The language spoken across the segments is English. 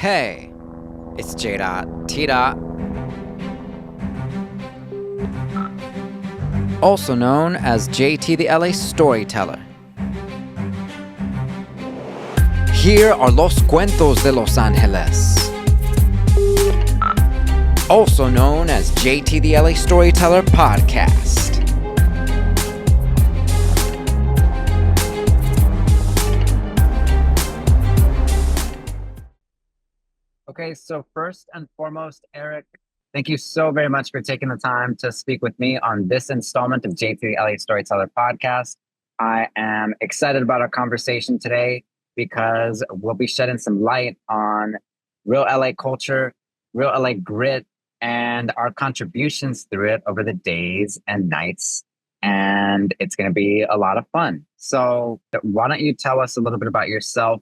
Hey, it's J. T. Also known as JT the LA Storyteller. Here are los cuentos de Los Angeles. Also known as JT the LA Storyteller Podcast. Okay, so first and foremost, Eric, thank you so very much for taking the time to speak with me on this installment of JT the LA Storyteller Podcast. I am excited about our conversation today because we'll be shedding some light on real LA culture, real LA grit, and our contributions through it over the days and nights. And it's going to be a lot of fun. So why don't you tell us a little bit about yourself,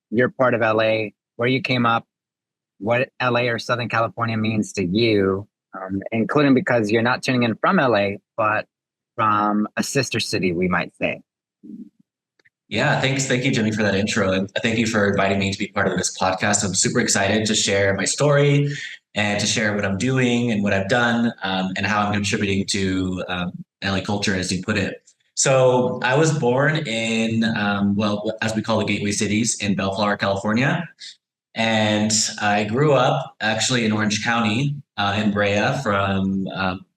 your part of LA, where you came up, what LA or Southern California means to you, including because you're not tuning in from LA, but from a sister city, we might say. Yeah, thanks. Thank you, Jimmy, for that intro. And thank you for inviting me to be part of this podcast. I'm super excited to share my story and to share what I'm doing and what I've done and how I'm contributing to LA culture, as you put it. So I was born in, as we call the gateway cities, in Bellflower, California. And I grew up actually in Orange County, in Brea from,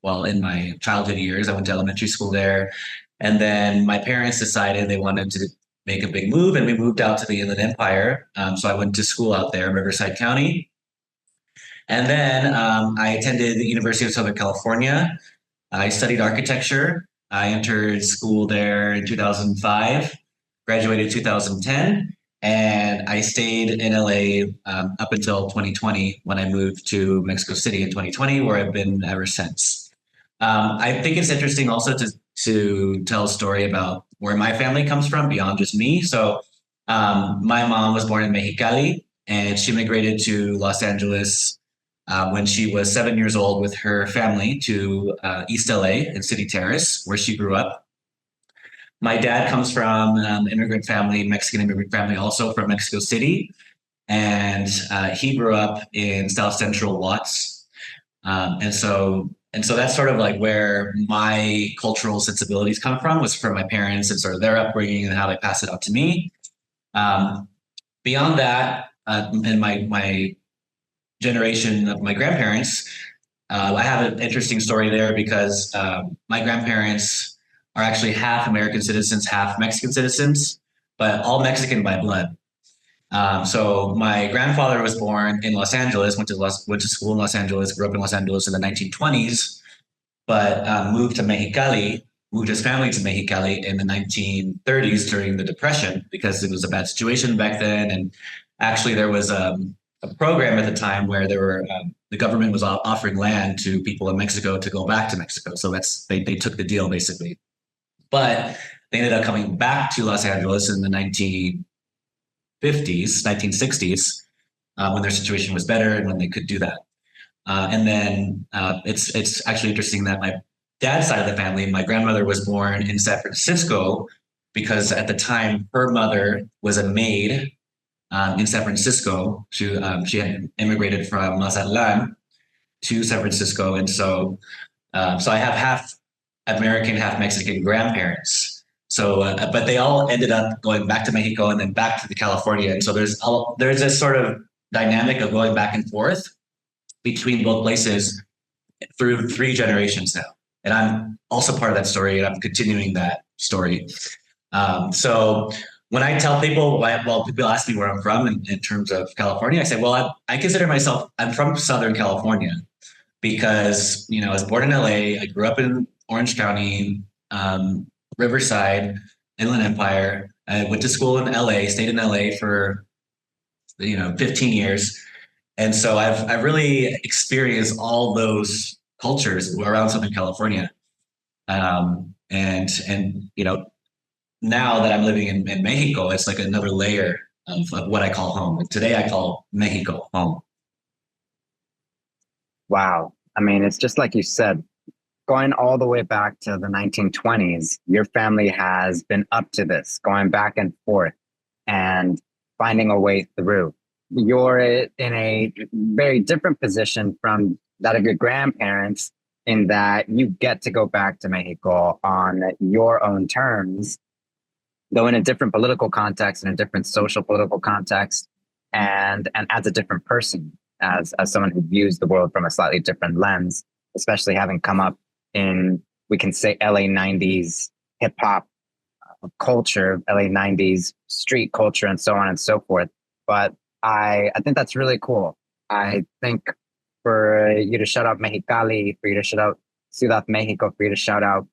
in my childhood years. I went to elementary school there. And then my parents decided they wanted to make a big move, and we moved out to the Inland Empire. So I went to school out there in Riverside County. And then I attended the University of Southern California. I studied architecture. I entered school there in 2005, graduated in 2010. And I stayed in LA up until 2020 when I moved to Mexico City in 2020, where I've been ever since. I think it's interesting also to tell a story about where my family comes from beyond just me. So my mom was born in Mexicali, and she migrated to Los Angeles when she was 7 years old with her family to East LA in City Terrace, where she grew up. My dad comes from immigrant family, Mexican immigrant family, also from Mexico City. And he grew up in South Central Watts. And so that's sort of like where my cultural sensibilities come from, was from my parents and sort of their upbringing and how they pass it out to me. Beyond that, in my generation of my grandparents, I have an interesting story there because my grandparents are actually half American citizens, half Mexican citizens, but all Mexican by blood. So my grandfather was born in Los Angeles, went to school in Los Angeles, grew up in Los Angeles in the 1920s, but moved his family to Mexicali in the 1930s during the Depression because it was a bad situation back then. And actually there was a program at the time where the government was offering land to people in Mexico to go back to Mexico. So they took the deal basically. But they ended up coming back to Los Angeles in the 1950s, 1960s, when their situation was better and when they could do that. And then it's actually interesting that my dad's side of the family, my grandmother was born in San Francisco because at the time her mother was a maid in San Francisco. She had immigrated from Mazatlan to San Francisco. And so I have half American, half Mexican grandparents. So, but they all ended up going back to Mexico and then back to California. And so there's this sort of dynamic of going back and forth between both places through 3 generations now. And I'm also part of that story, and I'm continuing that story. So when I tell people, people ask me where I'm from in terms of California, I say, I consider myself, I'm from Southern California because, I was born in LA. I grew up in Orange County, Riverside, Inland Empire. I went to school in LA, stayed in LA for 15 years. And so I've really experienced all those cultures around Southern California. And now that I'm living in Mexico, it's like another layer of what I call home. And today I call Mexico home. Wow. I mean, it's just like you said, going all the way back to the 1920s, your family has been up to this, going back and forth and finding a way through. you're in a very different position from that of your grandparents in that you get to go back to Mexico on your own terms, though in a different political context, in a different social political context, and as a different person, as someone who views the world from a slightly different lens, especially having come up in, we can say, LA 90s hip hop culture, LA 90s street culture, and so on and so forth. But I think that's really cool. I think for you to shout out Mexicali, for you to shout out Ciudad Mexico, for you to shout out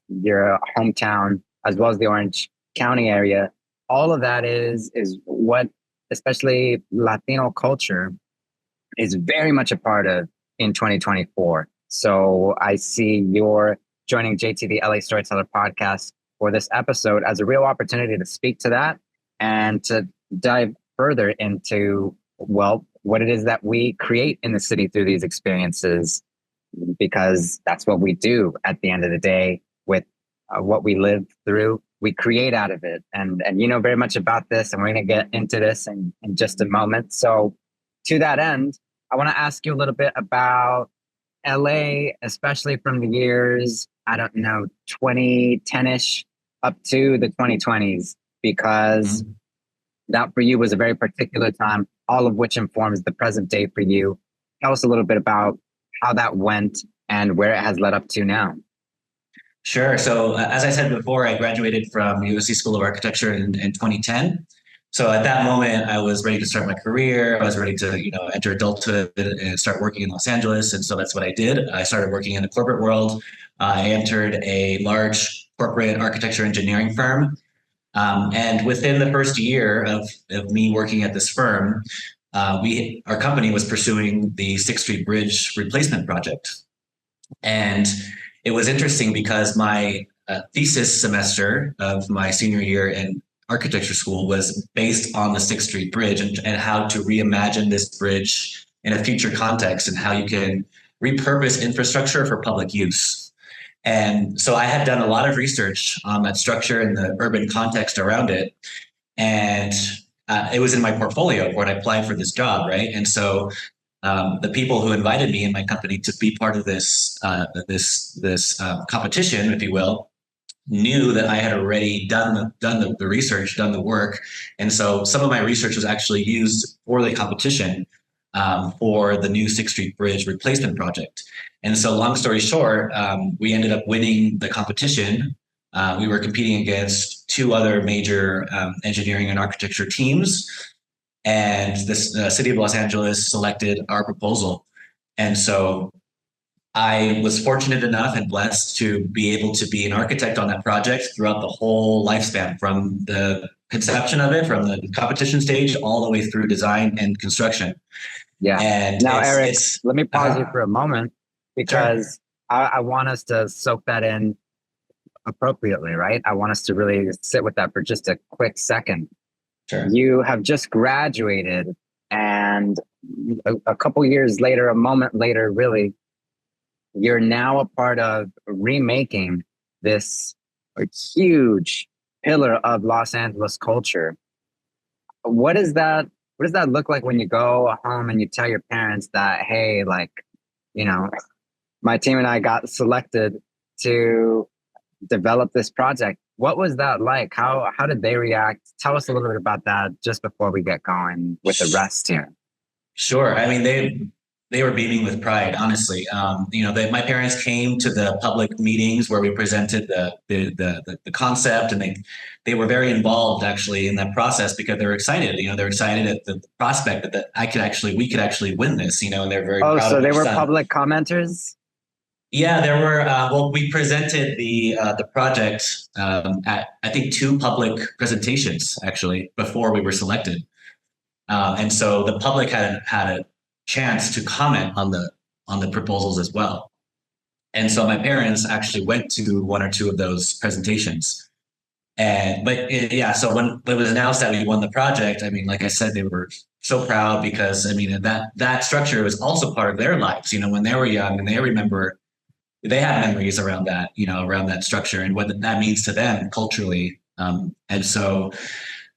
your hometown, as well as the Orange County area, all of that is what, especially Latino culture, is very much a part of in 2024. So I see you're joining JT, the LA Storyteller Podcast, for this episode as a real opportunity to speak to that and to dive further into, well, what it is that we create in the city through these experiences, because that's what we do at the end of the day with what we live through. We create out of it. And you know very much about this, and we're going to get into this in just a moment. So to that end, I want to ask you a little bit about LA, especially from the years, I don't know, 2010-ish up to the 2020s, because that for you was a very particular time, all of which informs the present day for you. Tell us a little bit about how that went and where it has led up to now. Sure. So as I said before, I graduated from USC School of Architecture in 2010. So at that moment, I was ready to start my career. I was ready to, enter adulthood and start working in Los Angeles. And so that's what I did. I started working in the corporate world. I entered a large corporate architecture engineering firm. And within the first year of me working at this firm, our company was pursuing the 6th Street Bridge replacement project. And it was interesting because my thesis semester of my senior year in architecture school was based on the 6th Street Bridge and how to reimagine this bridge in a future context and how you can repurpose infrastructure for public use. And so I had done a lot of research on that structure and the urban context around it. And it was in my portfolio when I applied for this job, right? And so the people who invited me and my company to be part of this competition, if you will, knew that I had already done the research, done the work. And so some of my research was actually used for the competition for the new 6th Street Bridge replacement project. And so long story short, we ended up winning the competition. We were competing against 2 other major engineering and architecture teams. And the city of Los Angeles selected our proposal. And so I was fortunate enough and blessed to be able to be an architect on that project throughout the whole lifespan, from the conception of it, from the competition stage, all the way through design and construction. Yeah. And now, Eric, let me pause you for a moment, because sure. I want us to soak that in appropriately, right? I want us to really sit with that for just a quick second. Sure. You have just graduated, and a couple years later, a moment later, really, you're now a part of remaking this huge pillar of Los Angeles culture. What does that look like when you go home and you tell your parents that, hey, my team and I got selected to develop this project? What was that like? How did they react? Tell us a little bit about that just before we get going with the rest here. Sure. I mean, they were beaming with pride, honestly. My parents came to the public meetings where we presented the concept, and they were very involved actually in that process because they were excited. They're excited at the prospect that we could actually win this. And they're very proud. Oh, so they were public commenters? Yeah, there were. We presented the project at, I think, 2 public presentations actually before we were selected, and so the public had a chance to comment on the proposals as well. And so my parents actually went to 1 or 2 of those presentations. So when it was announced that we won the project, I mean, like I said, they were so proud because that structure was also part of their lives. When they were young, and they had memories around that, around that structure and what that means to them culturally. And so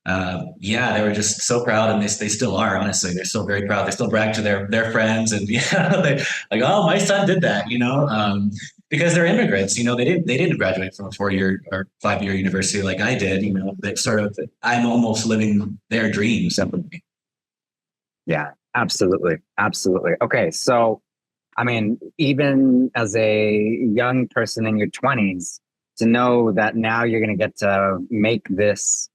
yeah, they were just so proud, and they still are. Honestly, they're still very proud. They still brag to their friends, and yeah, they like, oh, my son did that, because they're immigrants. They didn't graduate from a 4-year or 5-year university like I did. That sort of I'm almost living their dreams separately. Yeah, absolutely. Absolutely. Okay. So, I mean, even as a young person in your 20s, to know that now you're going to get to make this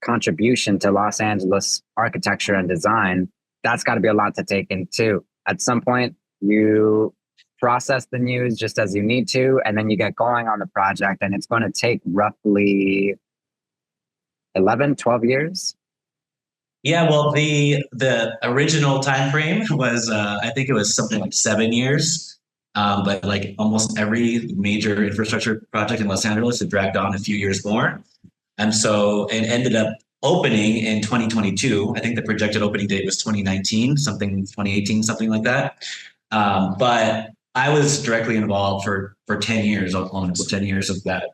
contribution to Los Angeles architecture and design, that's got to be a lot to take in too. At some point, you process the news just as you need to, and then you get going on the project, and it's going to take roughly 11, 12 years. Yeah, well, the original time frame was I think it was something like 7 years, but like almost every major infrastructure project in Los Angeles, it dragged on a few years more, and so it ended up opening in 2022. I think the projected opening date was 2019, 2018, something like that. But I was directly involved for 10 years, almost 10 years of that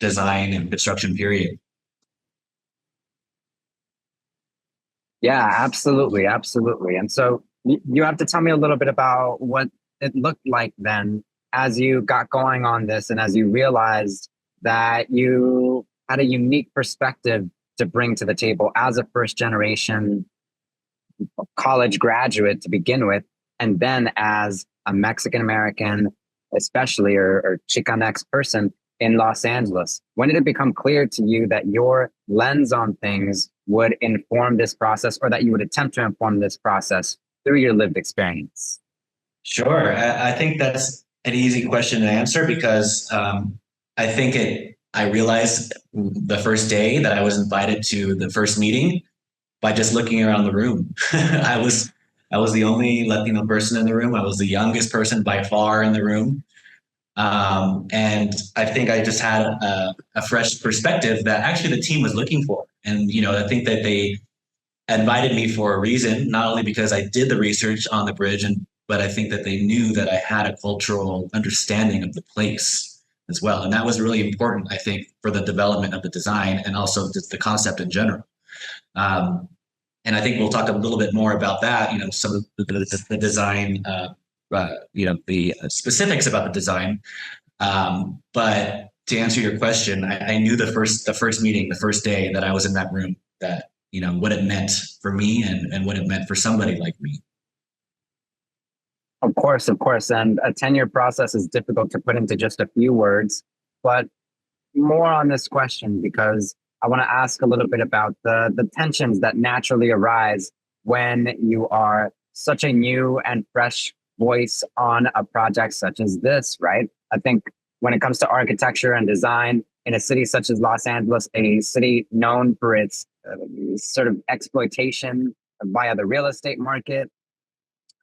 design and construction period. Yeah, absolutely, absolutely. And so you have to tell me a little bit about what it looked like then as you got going on this and as you realized that you had a unique perspective to bring to the table as a first generation college graduate to begin with, and then as a Mexican American, especially, or Chicanx person in Los Angeles. When did it become clear to you that your lens on things would inform this process, or that you would attempt to inform this process through your lived experience? Sure. I think that's an easy question to answer because I think I realized the first day that I was invited to the first meeting by just looking around the room. I was the only Latino person in the room. I was the youngest person by far in the room. And I think I just had a fresh perspective that actually the team was looking for. And, I think that they invited me for a reason, not only because I did the research on the bridge, but I think that they knew that I had a cultural understanding of the place as well. And that was really important, I think, for the development of the design and also just the concept in general. And I think we'll talk a little bit more about that, some of the design, the specifics about the design. But to answer your question, I knew the first meeting, the first day that I was in that room, that, what it meant for me and what it meant for somebody like me. Of course. And a 10-year process is difficult to put into just a few words, but more on this question, because I want to ask a little bit about the tensions that naturally arise when you are such a new and fresh voice on a project such as this, right? I think when it comes to architecture and design in a city such as Los Angeles, a city known for its sort of exploitation via the real estate market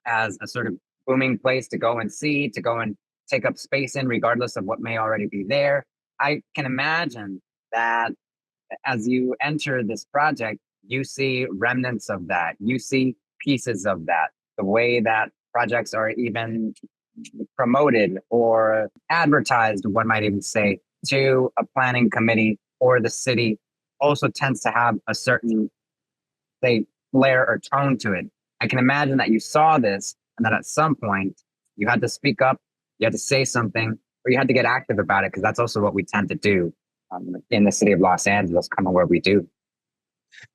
as a sort of booming place to go and see, to go and take up space in, regardless of what may already be there. I can imagine that as you enter this project, you see remnants of that. You see pieces of that. The way that projects are even promoted or advertised, one might even say, to a planning committee or the city also tends to have a certain, say, flair or tone to it. I can imagine that you saw this and that at some point you had to speak up, you had to say something, or you had to get active about it, because that's also what we tend to do in the city of Los Angeles, kind of where we do.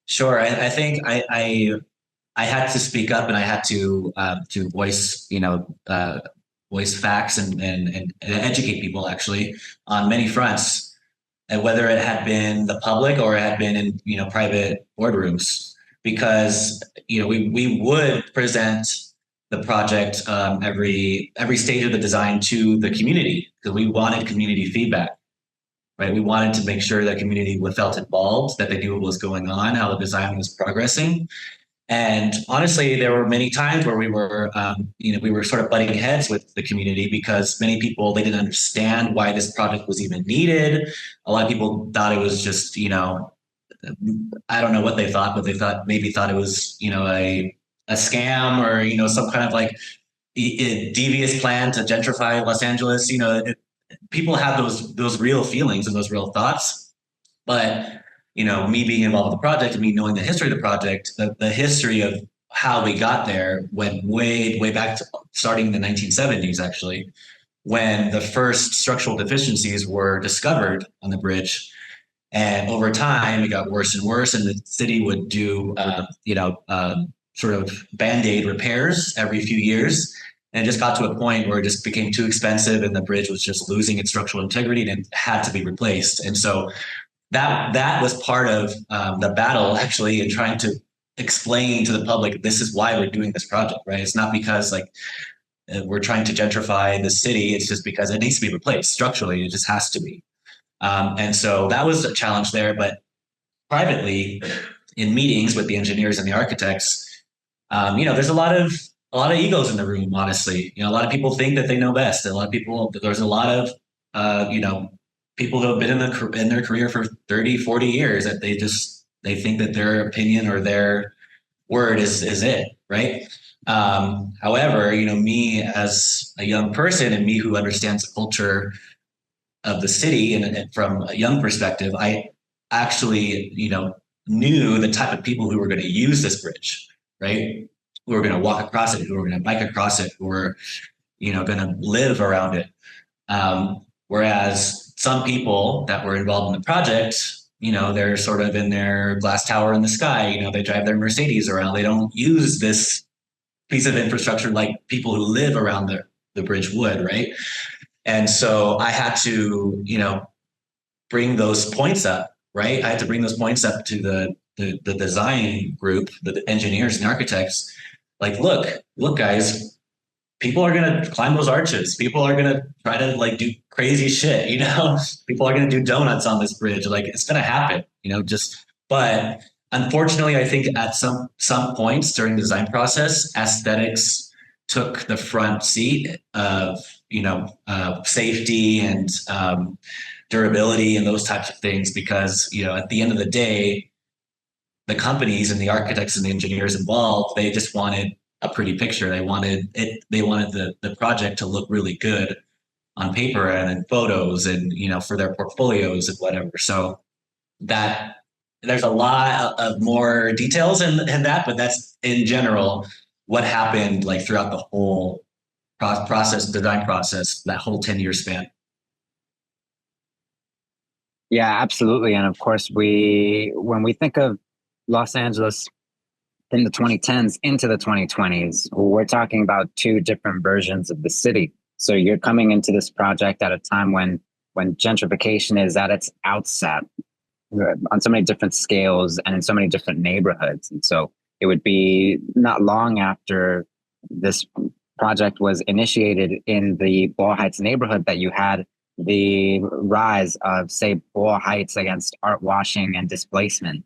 Sure. I think I had to speak up, and I had to voice, voice facts and educate people actually on many fronts, and whether it had been the public or it had been in, private boardrooms, because, we would present the project every stage of the design to the community, because we wanted community feedback. Right, we wanted to make sure that community felt involved, that they knew what was going on, how the design was progressing. And honestly, there were many times where we were sort of butting heads with the community, because many people, they didn't understand why this project was even needed. A lot of people thought it was just, I don't know what they thought, but they maybe thought it was, a scam, or, some kind of like a devious plan to gentrify Los Angeles. People have those real feelings and those real thoughts, but me being involved with the project and me knowing the history of the project, the history of how we got there went way back to starting in the 1970s, actually, when the first structural deficiencies were discovered on the bridge. And over time, it got worse and worse, and the city would do, sort of Band-Aid repairs every few years. And it just got to a point where it just became too expensive and the bridge was just losing its structural integrity and it had to be replaced. And so that was part of the battle, actually, in trying to explain to the public, this is why we're doing this project, right? It's not because we're trying to gentrify the city. It's just because it needs to be replaced structurally. It just has to be. And so that was a challenge there. But privately, in meetings with the engineers and the architects, there's a lot of egos in the room, honestly. A lot of people think that they know best. There's a lot of, people who have been in their career for 30, 40 years that they think that their opinion or their word is it, right? However, me as a young person and me who understands the culture of the city and from a young perspective, I actually, knew the type of people who were going to use this bridge, right? Who were going to walk across it, who were going to bike across it, who were, going to live around it. Whereas some people that were involved in the project, they're sort of in their glass tower in the sky. They drive their Mercedes around. They don't use this piece of infrastructure like people who live around the bridge would, right? And so I had to, bring those points up, right? I had to bring those points up to the design group, the engineers and architects. Like, look, guys, people are going to climb those arches. People are going to try to do crazy shit, people are going to do donuts on this bridge. It's going to happen, but unfortunately, I think at some points during the design process, aesthetics took the front seat of, safety and durability and those types of things, because, at the end of the day, the companies and the architects and the engineers involved, they just wanted a pretty picture. They wanted the project to look really good on paper and in photos and, for their portfolios and whatever. So that there's a lot of more details in that, but that's in general what happened throughout the whole design process, that whole 10-year span. Yeah, absolutely. And of course, when we think of Los Angeles in the 2010s into the 2020s, we're talking about two different versions of the city. So you're coming into this project at a time when gentrification is at its outset on so many different scales and in so many different neighborhoods. And so it would be not long after this project was initiated in the Boyle Heights neighborhood that you had the rise of, say, Boyle Heights against art washing and displacement,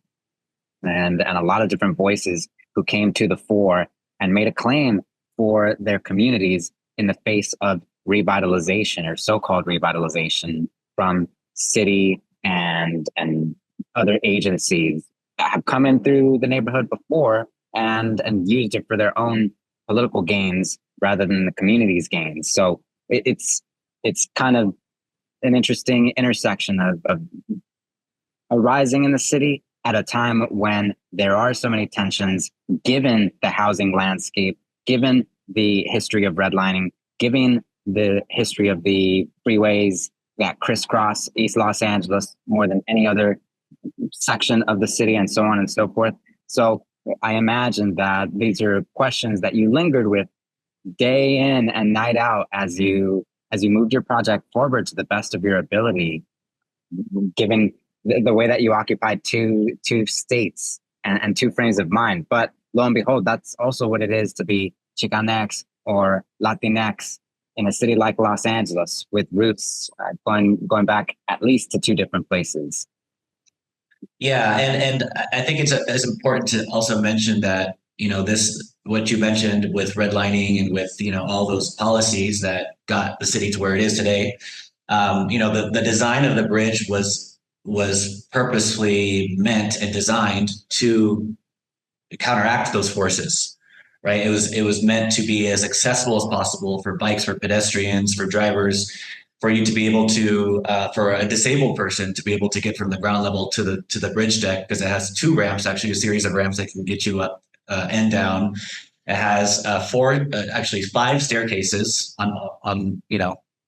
and a lot of different voices who came to the fore and made a claim for their communities in the face of revitalization or so-called revitalization from city and other agencies that have come in through the neighborhood before and used it for their own political gains rather than the community's gains. So it's kind of an interesting intersection of arising in the city at a time when there are so many tensions, given the housing landscape, given the history of redlining, given the history of the freeways that crisscross East Los Angeles more than any other section of the city, and so on and so forth. So I imagine that these are questions that you lingered with day in and night out as you moved your project forward to the best of your ability, given the way that you occupied two states and two frames of mind. But lo and behold, that's also what it is to be Chicanx or Latinx in a city like Los Angeles, with roots going back at least to two different places. Yeah, and I think it's important to also mention that, this, what you mentioned with redlining and with, all those policies that got the city to where it is today, the design of the bridge was purposefully meant and designed to counteract those forces, right? It was meant to be as accessible as possible for bikes, for pedestrians, for drivers, for you to be able to, for a disabled person to be able to get from the ground level to the bridge deck, because it has two ramps, actually a series of ramps that can get you up and down. It has five staircases on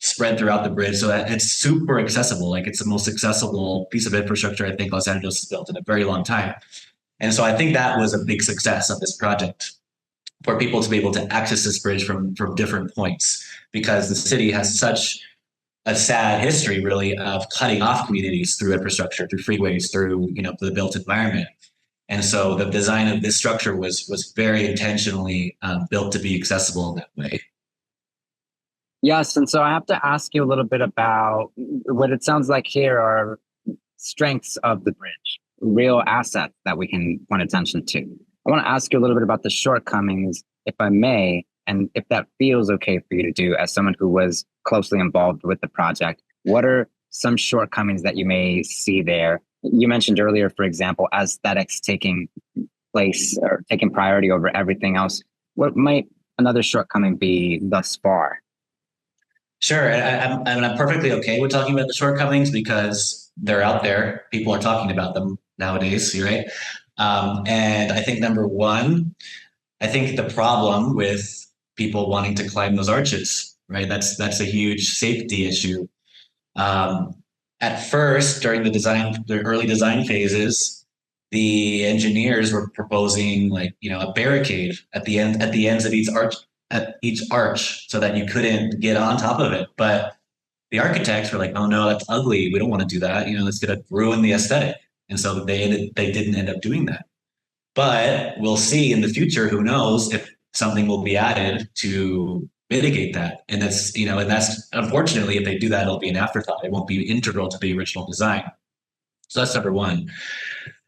spread throughout the bridge, so that it's super accessible. Like, it's the most accessible piece of infrastructure I think Los Angeles has built in a very long time. And so I think that was a big success of this project, for people to be able to access this bridge from different points, because the city has such a sad history, really, of cutting off communities through infrastructure, through freeways, through the built environment. And so the design of this structure was very intentionally built to be accessible in that way. Yes, and so I have to ask you a little bit about what it sounds like here are strengths of the bridge, real assets that we can point attention to. I want to ask you a little bit about the shortcomings, if I may, and if that feels okay for you to do as someone who was closely involved with the project. What are some shortcomings that you may see there? You mentioned earlier, for example, aesthetics taking place or taking priority over everything else. What might another shortcoming be thus far? Sure. I'm perfectly okay with talking about the shortcomings, because they're out there. People are talking about them nowadays, right? And I think number one, I think the problem with people wanting to climb those arches, right? That's a huge safety issue. At first, during the early design phases, the engineers were proposing a barricade at the ends of each arch, so that you couldn't get on top of it. But the architects were like, "Oh no, that's ugly. We don't want to do that. It's going to ruin the aesthetic." And so they didn't end up doing that. But we'll see in the future. Who knows if something will be added to mitigate that? And that's unfortunately, if they do that, it'll be an afterthought. It won't be integral to the original design. So that's number one.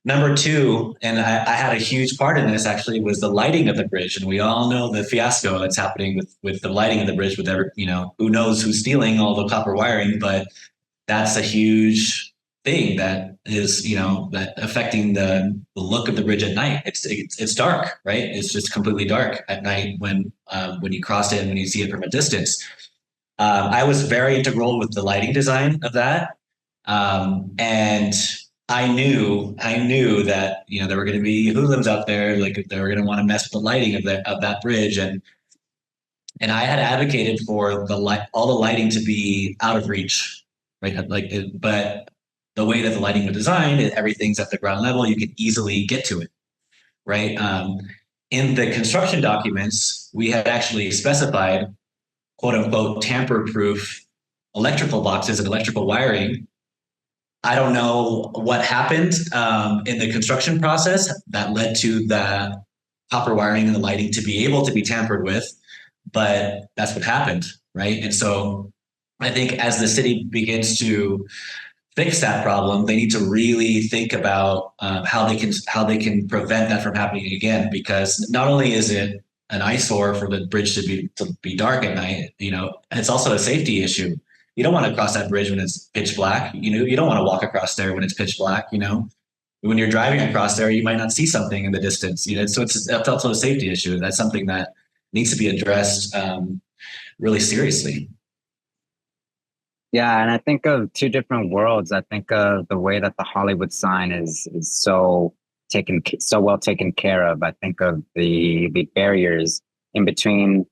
Number two, and I had a huge part in this actually, was the lighting of the bridge. And we all know the fiasco that's happening with the lighting of the bridge, with who knows who's stealing all the copper wiring, but that's a huge thing that is, that affecting the look of the bridge at night. It's dark, right? It's just completely dark at night when you cross it and when you see it from a distance. I was very integral with the lighting design of that. And I knew that there were going to be hoodlums out there, like they were going to want to mess with the lighting of that bridge, and I had advocated for all the lighting to be out of reach, right? But the way that the lighting was designed, everything's at the ground level. You can easily get to it, right? In the construction documents, we had actually specified, quote unquote, tamper-proof electrical boxes and electrical wiring. I don't know what happened in the construction process that led to the copper wiring and the lighting to be able to be tampered with, but that's what happened, right? And so I think as the city begins to fix that problem, they need to really think about how they can prevent that from happening again, because not only is it an eyesore for the bridge to be dark at night, it's also a safety issue. You don't want to cross that bridge when it's pitch black. You don't want to walk across there when it's pitch black. When you're driving across there, you might not see something in the distance. So it's also a safety issue. That's something that needs to be addressed really seriously. Yeah, and I think of two different worlds. I think of the way that the Hollywood sign is so well taken care of. I think of the barriers in between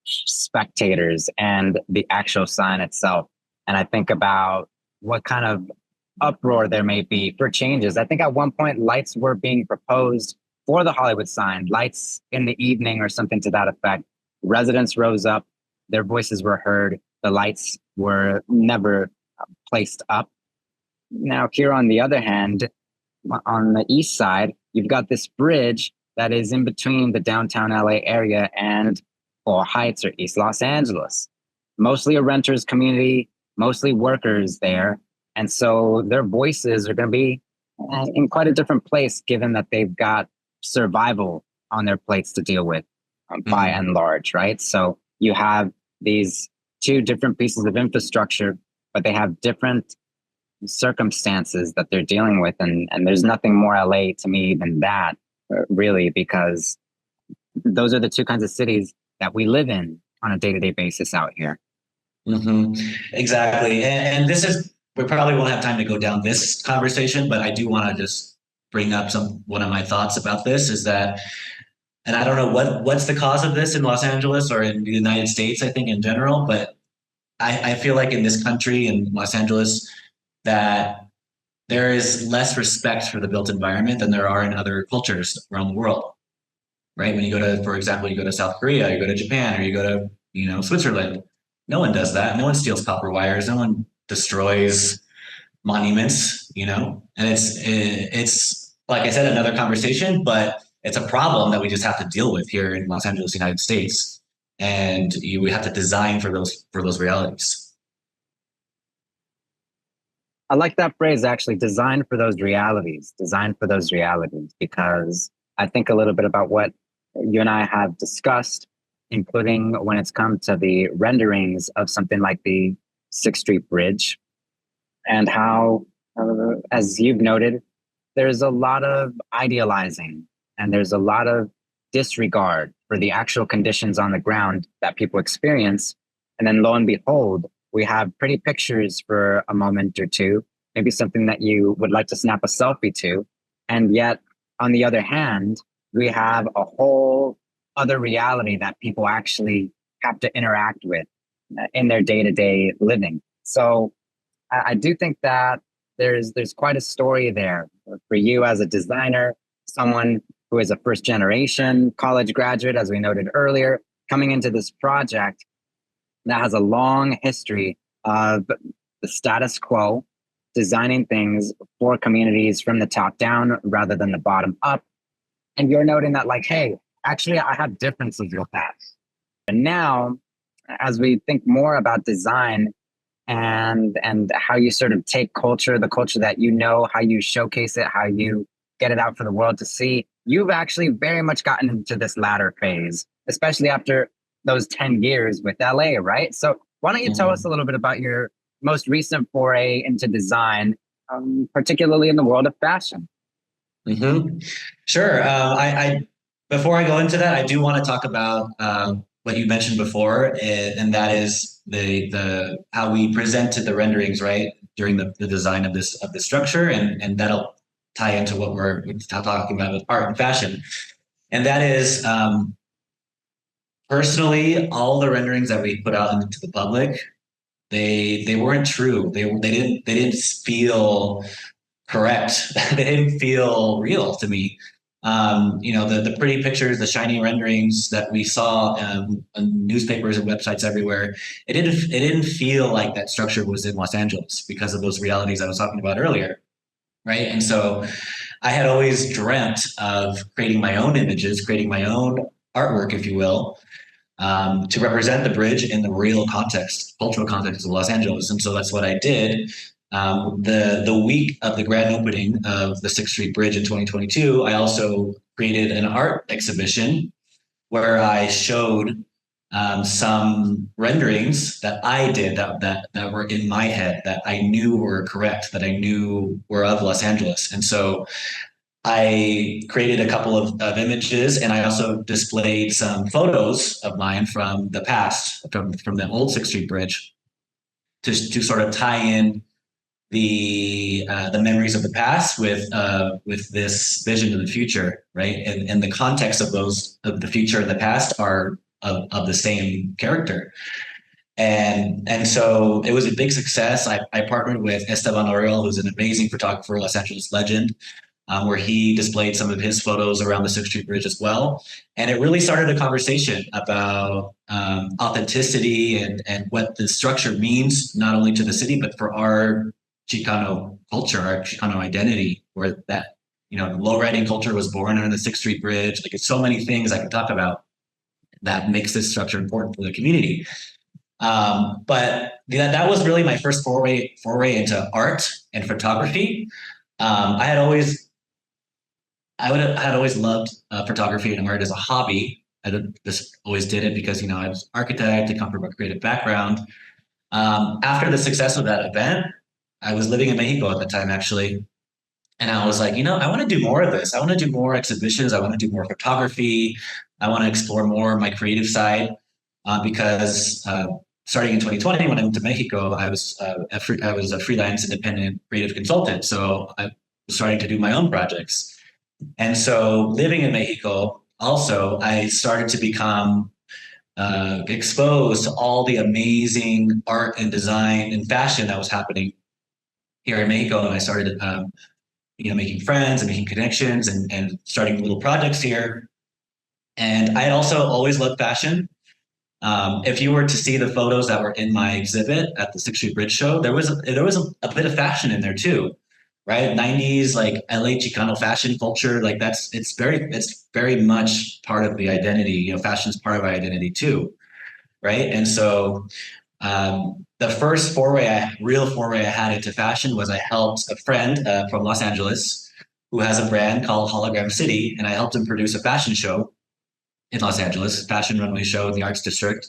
spectators and the actual sign itself. And I think about what kind of uproar there may be for changes. I think at one point lights were being proposed for the Hollywood sign, lights in the evening or something to that effect. Residents rose up, their voices were heard, the lights were never placed up. Now here on the other hand, on the east side, you've got this bridge that is in between the downtown LA area and Heights or East Los Angeles. Mostly a renters community, mostly workers there. And so their voices are going to be in quite a different place, given that they've got survival on their plates to deal with by and large, right? So you have these two different pieces of infrastructure, but they have different circumstances that they're dealing with. And there's nothing more LA to me than that, really, because those are the two kinds of cities that we live in on a day-to-day basis out here. Exactly. And this is, we probably won't have time to go down this conversation, but I do want to just bring up one of my thoughts about this is that, and I don't know what's the cause of this in Los Angeles or in the United States, I think in general, but I feel like in this country, in Los Angeles, that there is less respect for the built environment than there are in other cultures around the world, right? When you go to, for example, you go to South Korea, you go to Japan, or you go to, Switzerland, no one does that. No one steals copper wires. No one destroys monuments, and it's like I said, another conversation, but it's a problem that we just have to deal with here in Los Angeles, United States. And we have to design for those realities. I like that phrase, actually, design for those realities, because I think a little bit about what you and I have discussed, including when it's come to the renderings of something like the 6th Street Bridge, and how, as you've noted, there's a lot of idealizing and there's a lot of disregard for the actual conditions on the ground that people experience. And then lo and behold, we have pretty pictures for a moment or two, maybe something that you would like to snap a selfie to. And yet, on the other hand, we have a whole other reality that people actually have to interact with in their day-to-day living. So I do think that there's quite a story there for you as a designer, someone who is a first generation college graduate, as we noted earlier, coming into this project that has a long history of the status quo, designing things for communities from the top down rather than the bottom up. And you're noting that, like, hey, actually, I have differences with that. And now, as we think more about design and how you sort of take culture, the culture that how you showcase it, how you get it out for the world to see, you've actually very much gotten into this latter phase, especially after those 10 years with LA, right? So why don't you tell us a little bit about your most recent foray into design, particularly in the world of fashion? Sure. I before I go into that, I do want to talk about what you mentioned before, and that is the how we presented the renderings, right, during the design of this structure, and that'll tie into what we're talking about with art and fashion, and that is personally all the renderings that we put out into the public, they weren't true. They didn't feel correct. They didn't feel real to me. The pretty pictures, the shiny renderings that we saw on newspapers and websites everywhere, it didn't feel like that structure was in Los Angeles because of those realities I was talking about earlier, right? And so I had always dreamt of creating my own images, creating my own artwork, if you will, to represent the bridge in the real context, cultural context of Los Angeles. And so that's what I did. The week of the grand opening of the 6th Street Bridge in 2022, I also created an art exhibition where I showed some renderings that I did that were in my head, that I knew were correct, that I knew were of Los Angeles. And so I created a couple of images, and I also displayed some photos of mine from the past, from the old 6th Street Bridge, to sort of tie in the memories of the past with this vision of the future, right? And the context of the future and the past are of the same character. And so it was a big success. I partnered with Esteban Oriol, who's an amazing photographer, Los Angeles legend, where he displayed some of his photos around the 6th Street Bridge as well. And it really started a conversation about authenticity and what the structure means, not only to the city, but for our Chicano culture, our Chicano identity, where that, low-riding culture was born under the 6th Street Bridge. Like, it's so many things I could talk about that makes this structure important for the community. But that was really my first foray into art and photography. I had always loved photography and art as a hobby. I just always did it because, I was an architect, I come from a creative background. After the success of that event, I was living in Mexico at the time, actually. And I was like, I want to do more of this. I want to do more exhibitions. I want to do more photography. I want to explore more my creative side because starting in 2020, when I went to Mexico, I was a freelance independent creative consultant. So I was starting to do my own projects. And so living in Mexico, also, I started to become exposed to all the amazing art and design and fashion that was happening here in Mexico. And I started, making friends and making connections and starting little projects here. And I had also always loved fashion. If you were to see the photos that were in my exhibit at the Sixth Street Bridge Show, there was a bit of fashion in there too, right? 90s, like LA Chicano fashion culture, like it's very much part of the identity. Fashion is part of our identity too, right? And so the first real foray I had into fashion was I helped a friend from Los Angeles who has a brand called Hologram City, and I helped him produce a fashion show in Los Angeles, fashion runway show in the Arts District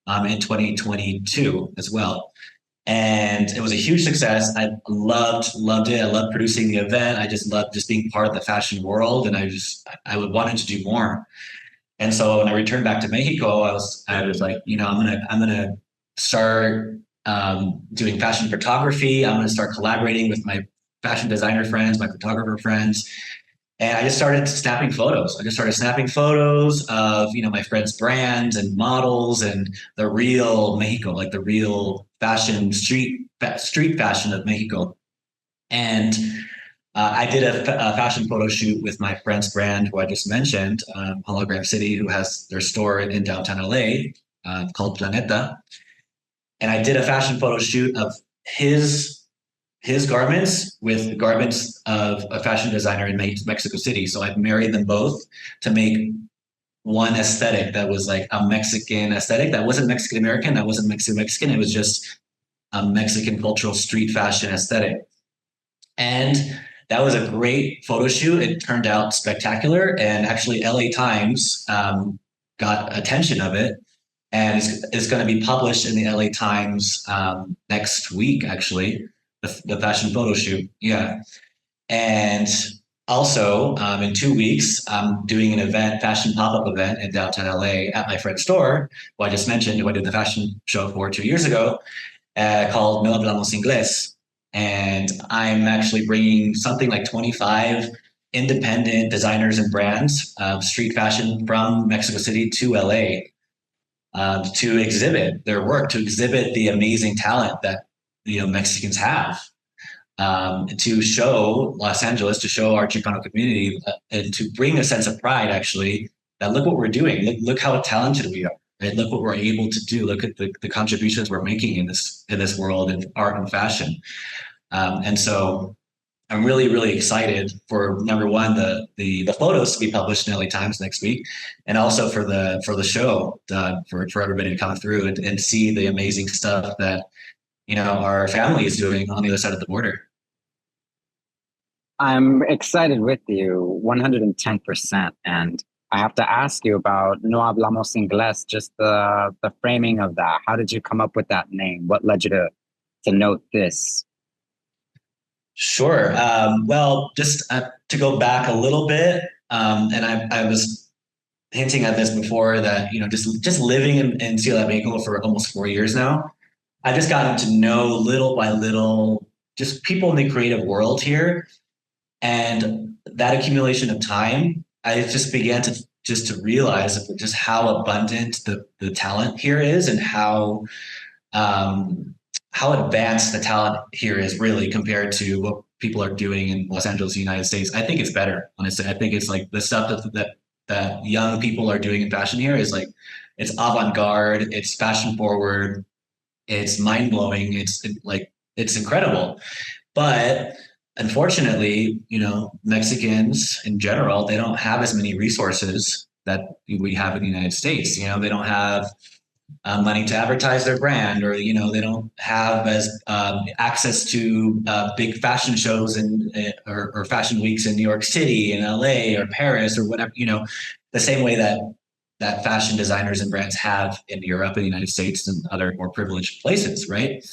in 2022 as well. And it was a huge success. I loved it. I loved producing the event. I just loved just being part of the fashion world. And I wanted to do more. And so when I returned back to Mexico, I was like, I'm gonna start doing fashion photography. I'm gonna start collaborating with my fashion designer friends, my photographer friends. And I just started snapping photos. Of, my friends' brands and models and the real Mexico, like the real fashion, street fashion of Mexico. And I did a fashion photo shoot with my friend's brand, who I just mentioned, Hologram City, who has their store in downtown LA called Planeta. And I did a fashion photo shoot of his garments with garments of a fashion designer in Mexico City. So I married them both to make one aesthetic that was like a Mexican aesthetic. That wasn't Mexican American. That wasn't Mexican. It was just a Mexican cultural street fashion aesthetic. And that was a great photo shoot. It turned out spectacular. And actually LA Times got attention of it. And it's going to be published in the LA Times next week, actually. The fashion photo shoot. Yeah. And also in 2 weeks, I'm doing an fashion pop-up event in downtown LA at my friend's store, who I just mentioned, who I did the fashion show for 2 years ago, called Hablamos Ingles. And I'm actually bringing something like 25 independent designers and brands of street fashion from Mexico City to LA to exhibit their work, to exhibit the amazing talent that Mexicans have, to show Los Angeles, to show our Chicano community, and to bring a sense of pride, actually, that look what we're doing. Look how talented we are. Right? Look what we're able to do. Look at the contributions we're making in this world in art and fashion. And so I'm really, really excited for, number one, the photos to be published in LA Times next week, and also for the show, for everybody to come through and see the amazing stuff that our family is doing on the other side of the border. I'm excited with you 110%. And I have to ask you about No Hablamos Ingles, just the framing of that. How did you come up with that name? What led you to note this? Sure. Well, just to go back a little bit, and I was hinting at this before, that just living in Ciudad de Mexico for almost 4 years now, I've just gotten to know little by little just people in the creative world here. And that accumulation of time, I just began to realize just how abundant the talent here is, and how advanced the talent here is really compared to what people are doing in Los Angeles, United States. I think it's better, honestly. I think it's like the stuff that young people are doing in fashion here is like, it's avant-garde, it's fashion forward, it's mind-blowing, it's incredible. But unfortunately, Mexicans in general, they don't have as many resources that we have in the United States. They don't have money to advertise their brand, or they don't have as access to big fashion shows or fashion weeks in New York City, in LA, or Paris, or whatever. The same way that fashion designers and brands have in Europe and the United States and other more privileged places, right?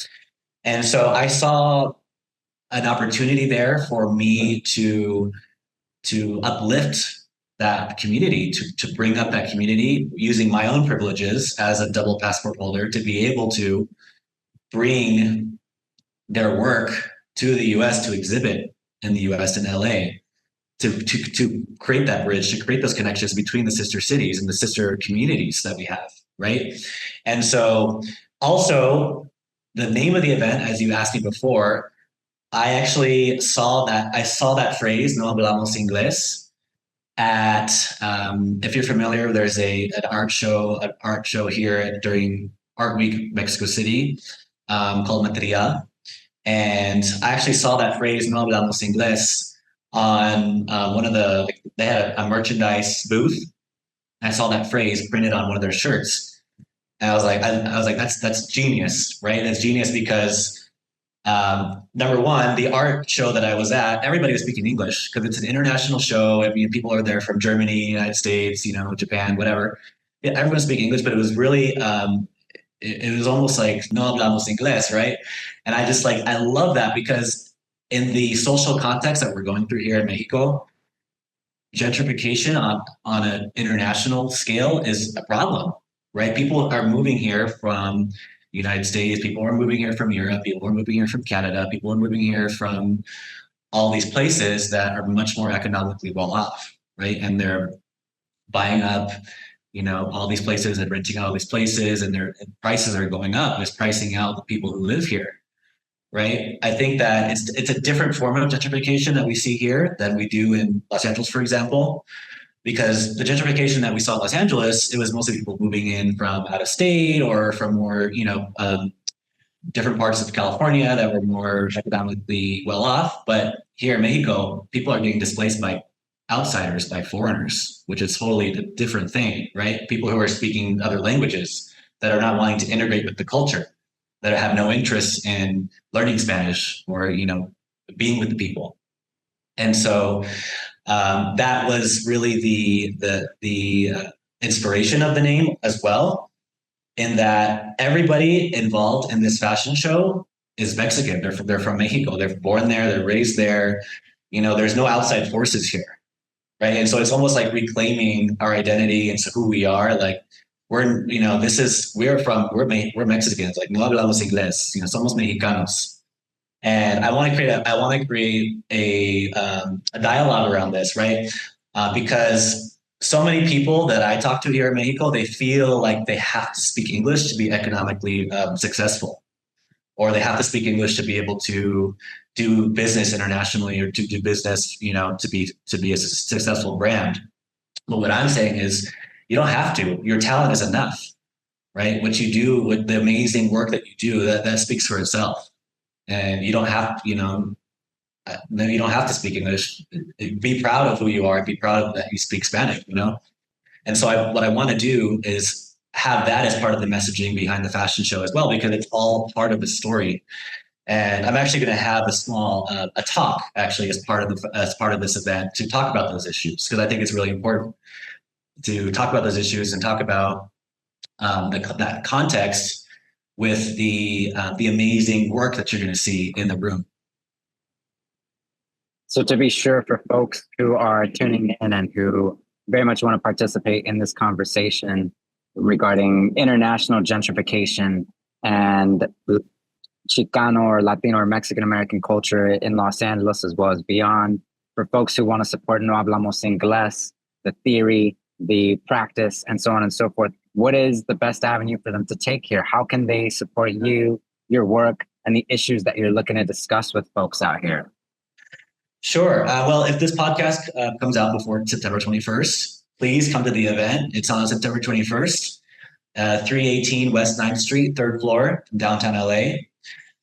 And so I saw an opportunity there for me to uplift that community, to bring up that community using my own privileges as a double passport holder to be able to bring their work to the US to exhibit in the US and LA, to create that bridge, to create those connections between the sister cities and the sister communities that we have, right? And so also the name of the event, as you asked me before, I actually saw that phrase, no hablamos Inglés, at if you're familiar, there's an art show here during Art Week Mexico City called Materia. And I actually saw that phrase, no hablamos Inglés, on they had a merchandise booth. I saw that phrase printed on one of their shirts. And I was like, that's genius, right? That's genius because number one, the art show that I was at, everybody was speaking English because it's an international show. I mean, people are there from Germany, United States, Japan, whatever. Yeah, everyone's speaking English, but it was really, it was almost like no hablamos Inglés, right? And I love that because in the social context that we're going through here in Mexico, gentrification on an international scale is a problem, right? People are moving here from United States, people are moving here from Europe, people are moving here from Canada, people are moving here from all these places that are much more economically well off, right? And they're buying up, all these places and renting out all these places, and their prices are going up. It's pricing out the people who live here, right? I think that it's a different form of gentrification that we see here than we do in Los Angeles, for example. Because the gentrification that we saw in Los Angeles, it was mostly people moving in from out of state or from more, different parts of California that were more economically well off. But here in Mexico, people are getting displaced by outsiders, by foreigners, which is totally a different thing, right? People who are speaking other languages that are not wanting to integrate with the culture, that have no interest in learning Spanish or, being with the people. And so that was really the inspiration of the name as well, in that everybody involved in this fashion show is Mexican. They're from Mexico. They're born there. They're raised there. There's no outside forces here, right? And so it's almost like reclaiming our identity and who we are. Like we're Mexicans. Like no hablamos Inglés. Somos mexicanos. And I want to create a dialogue around this, right? Because so many people that I talk to here in Mexico, they feel like they have to speak English to be economically successful, or they have to speak English to be able to do business internationally, or to do business, to be a successful brand. But what I'm saying is, you don't have to. Your talent is enough, right? What you do, with the amazing work that you do, that speaks for itself. And you don't have, you don't have to speak English. Be proud of who you are. Be proud of that you speak Spanish, And so what I want to do is have that as part of the messaging behind the fashion show as well, because it's all part of the story. And I'm actually going to have a small a talk actually as part of this event to talk about those issues, because I think it's really important to talk about those issues and talk about that context with the amazing work that you're going to see in the room. So to be sure, for folks who are tuning in and who very much want to participate in this conversation regarding international gentrification and Chicano or Latino or Mexican American culture in Los Angeles as well as beyond, for folks who want to support No Hablamos Ingles, the theory, the practice, and so on and so forth, what is the best avenue for them to take here? How can they support you, your work, and the issues that you're looking to discuss with folks out here? Sure. Well, if this podcast comes out before September 21st, please come to the event. It's on September 21st, 318 West 9th Street, 3rd floor, downtown LA.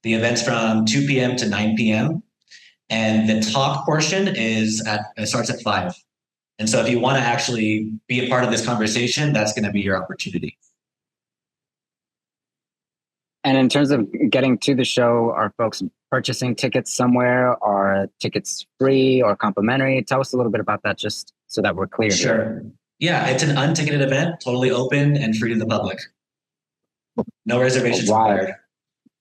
The event's from 2 p.m. to 9 p.m. And the talk portion starts at 5. And so if you want to actually be a part of this conversation, that's going to be your opportunity. And in terms of getting to the show, are folks purchasing tickets somewhere? Are tickets free or complimentary? Tell us a little bit about that, just so that we're clear. Sure. Here. Yeah, it's an unticketed event, totally open and free to the public. No reservations required.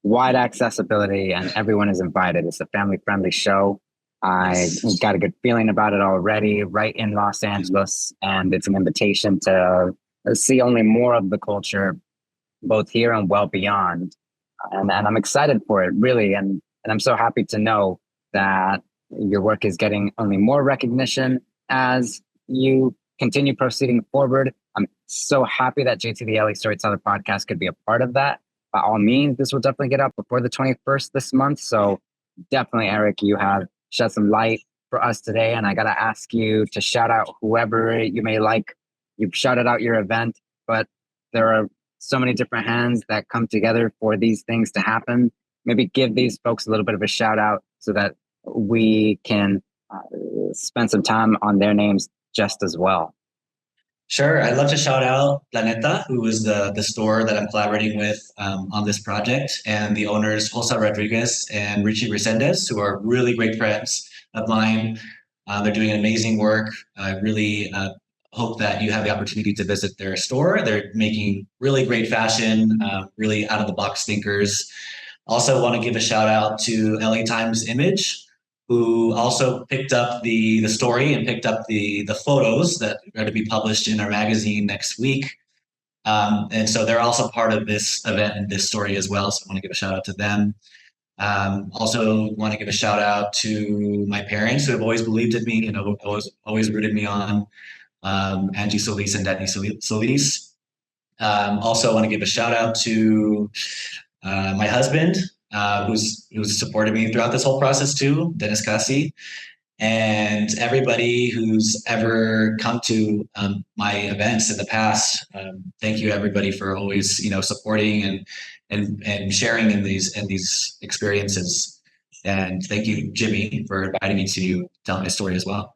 Wide accessibility, and everyone is invited. It's a family-friendly show. I got a good feeling about it already, right in Los Angeles, and it's an invitation to see only more of the culture, both here and well beyond. And I'm excited for it, really. And I'm so happy to know that your work is getting only more recognition as you continue proceeding forward. I'm so happy that JT the LA Storyteller Podcast could be a part of that. By all means, this will definitely get up before the 21st this month. So definitely, Eric, you have shed some light for us today. And I got to ask you to shout out whoever you may like. You've shouted out your event, but there are so many different hands that come together for these things to happen. Maybe give these folks a little bit of a shout out so that we can spend some time on their names just as well. Sure. I'd love to shout out Planeta, who is the store that I'm collaborating with on this project, and the owners, Josa Rodriguez and Richie Resendez, who are really great friends of mine. They're doing amazing work. I really hope that you have the opportunity to visit their store. They're making really great fashion, really out-of-the-box thinkers. Also want to give a shout out to LA Times Image, who also picked up the story and picked up the photos that are to be published in our magazine next week. And so they're also part of this event and this story as well. So I want to give a shout out to them. Also want to give a shout out to my parents who have always believed in me, always rooted me on, Angie Solis and Danny Solis. Also want to give a shout out to my husband, who's supported me throughout this whole process too, Dennis Cassi, and everybody who's ever come to my events in the past. Thank you, everybody, for always supporting and sharing in these experiences. And thank you, Jimmy, for inviting me to tell my story as well.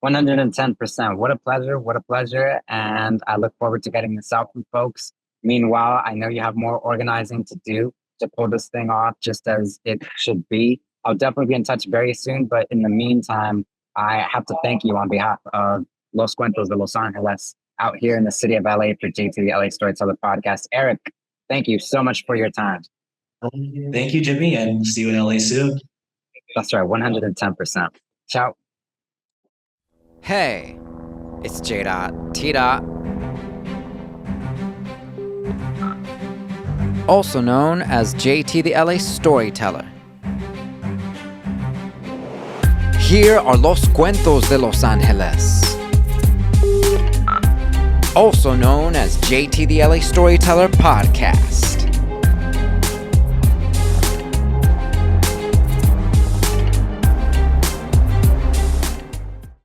110%. What a pleasure. What a pleasure. And I look forward to getting this out from folks. Meanwhile, I know you have more organizing to do to pull this thing off just as it should be. I'll definitely be in touch very soon. But in the meantime, I have to thank you on behalf of Los Cuentos de Los Angeles out here in the city of LA for JT the LA Storyteller Podcast. Eric, thank you so much for your time. Thank you, Jimmy, and see you in LA soon. That's right, 110%. Ciao. Hey, it's J. T. Also known as JT the LA Storyteller. Here are Los Cuentos de Los Angeles. Also known as JT the LA Storyteller Podcast.